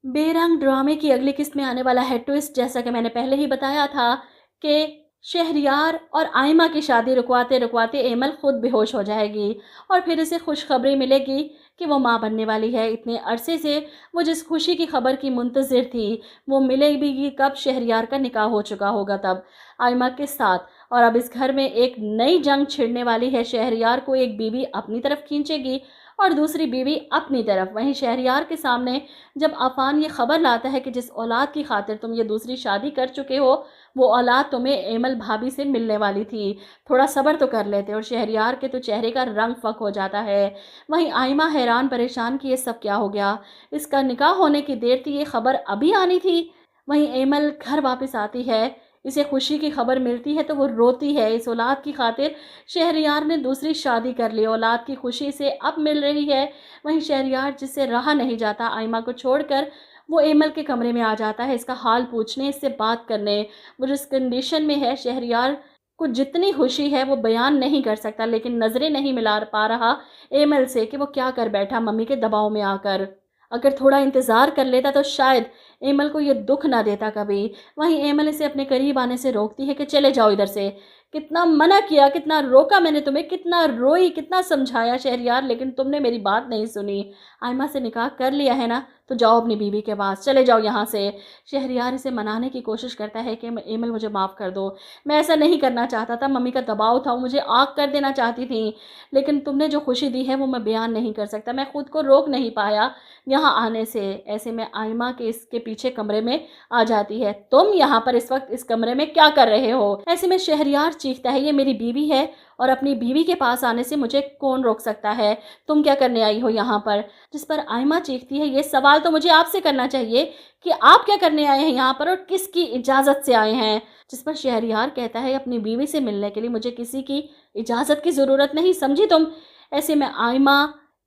بے رنگ ڈرامے کی اگلی قسط میں آنے والا ہے ٹوسٹ، جیسا کہ میں نے پہلے ہی بتایا تھا کہ شہریار اور آئمہ کی شادی رکواتے رکواتے ایمل خود بے ہوش ہو جائے گی اور پھر اسے خوشخبری ملے گی کہ وہ ماں بننے والی ہے۔ اتنے عرصے سے وہ جس خوشی کی خبر کی منتظر تھی وہ ملے بھی گی کب؟ شہریار کا نکاح ہو چکا ہوگا تب آئمہ کے ساتھ، اور اب اس گھر میں ایک نئی جنگ چھڑنے والی ہے۔ شہریار کو ایک بیوی اپنی طرف کھینچے گی اور دوسری بیوی اپنی طرف۔ وہیں شہریار کے سامنے جب عفان یہ خبر لاتا ہے کہ جس اولاد کی خاطر تم یہ دوسری شادی کر چکے ہو وہ اولاد تمہیں ایمل بھابھی سے ملنے والی تھی، تھوڑا صبر تو کر لیتے، اور شہریار کے تو چہرے کا رنگ فک ہو جاتا ہے۔ وہیں آئمہ حیران پریشان کہ یہ سب کیا ہو گیا، اس کا نکاح ہونے کی دیر تھی، یہ خبر ابھی آنی تھی۔ وہیں ایمل گھر واپس آتی ہے، اسے خوشی کی خبر ملتی ہے تو وہ روتی ہے، اس اولاد کی خاطر شہریار نے دوسری شادی کر لی، اولاد کی خوشی سے اب مل رہی ہے۔ وہیں شہریار جس سے رہا نہیں جاتا آئمہ کو چھوڑ کر، وہ ایمل کے کمرے میں آ جاتا ہے اس کا حال پوچھنے، اس سے بات کرنے۔ وہ جس کنڈیشن میں ہے، شہریار کو جتنی خوشی ہے وہ بیان نہیں کر سکتا، لیکن نظریں نہیں ملا پا رہا ایمل سے کہ وہ کیا کر بیٹھا ممی کے دباؤ میں آ کر۔ اگر تھوڑا انتظار کر لیتا تو شاید ایمل کو یہ دکھ نہ دیتا کبھی۔ وہیں ایمل اسے اپنے قریب آنے سے روکتی ہے کہ چلے جاؤ ادھر سے۔ کتنا منع کیا، کتنا روکا میں نے تمہیں، کتنا روئی، کتنا سمجھایا شہریار، لیکن تم نے میری بات نہیں سنی۔ آئمہ سے نکاح کر لیا ہے نا تو جاؤ اپنی بیوی کے پاس، چلے جاؤ یہاں سے۔ شہریار اسے منانے کی کوشش کرتا ہے کہ ایمل مجھے معاف کر دو، میں ایسا نہیں کرنا چاہتا تھا، ممی کا دباؤ تھا، وہ مجھے آگ کر دینا چاہتی تھیں، لیکن تم نے جو خوشی دی ہے وہ میں بیان نہیں کر سکتا، میں خود کو روک نہیں پایا یہاں آنے سے۔ ایسے میں آئمہ کے اس کے پیچھے کمرے میں آ جاتی ہے، تم یہاں پر اس وقت اس کمرے میں کیا کر رہے ہو؟ ایسے میں شہریار چیختا ہے یہ میری بیوی ہے اور اپنی بیوی کے پاس آنے سے مجھے کون روک سکتا ہے، تم کیا کرنے آئی ہو یہاں پر؟ جس پر آئمہ چیختی ہے یہ سوال تو مجھے آپ سے کرنا چاہیے کہ آپ کیا کرنے آئے ہیں یہاں پر اور کس کی اجازت سے آئے ہیں؟ جس پر شہریار کہتا ہے اپنی بیوی سے ملنے کے لیے مجھے کسی کی اجازت کی ضرورت نہیں، سمجھی تم؟ ایسے میں آئمہ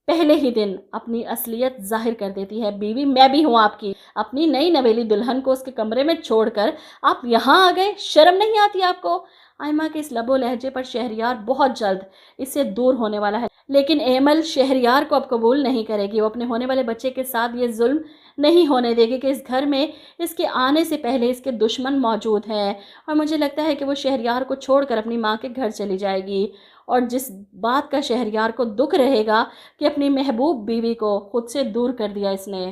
پہلے ہی دن اپنی اصلیت ظاہر کر دیتی ہے، بیوی میں بھی ہوں آپ کی، اپنی نئی نویلی دلہن کو اس کے کمرے میں چھوڑ کر آپ یہاں آ گئے، شرم نہیں آتی آپ کو؟ آئمہ کے اس لب و لہجے پر شہریار بہت جلد اس سے دور ہونے والا ہے، لیکن ایمل شہریار کو اب قبول نہیں کرے گی، وہ اپنے ہونے والے بچے کے ساتھ یہ ظلم نہیں ہونے دے گی کہ اس گھر میں اس کے آنے سے پہلے اس کے دشمن موجود ہیں، اور مجھے لگتا ہے کہ وہ شہریار کو چھوڑ کر اپنی ماں کے گھر چلی جائے گی، اور جس بات کا شہریار کو دکھ رہے گا کہ اپنی محبوب بیوی کو خود سے دور کر دیا اس نے۔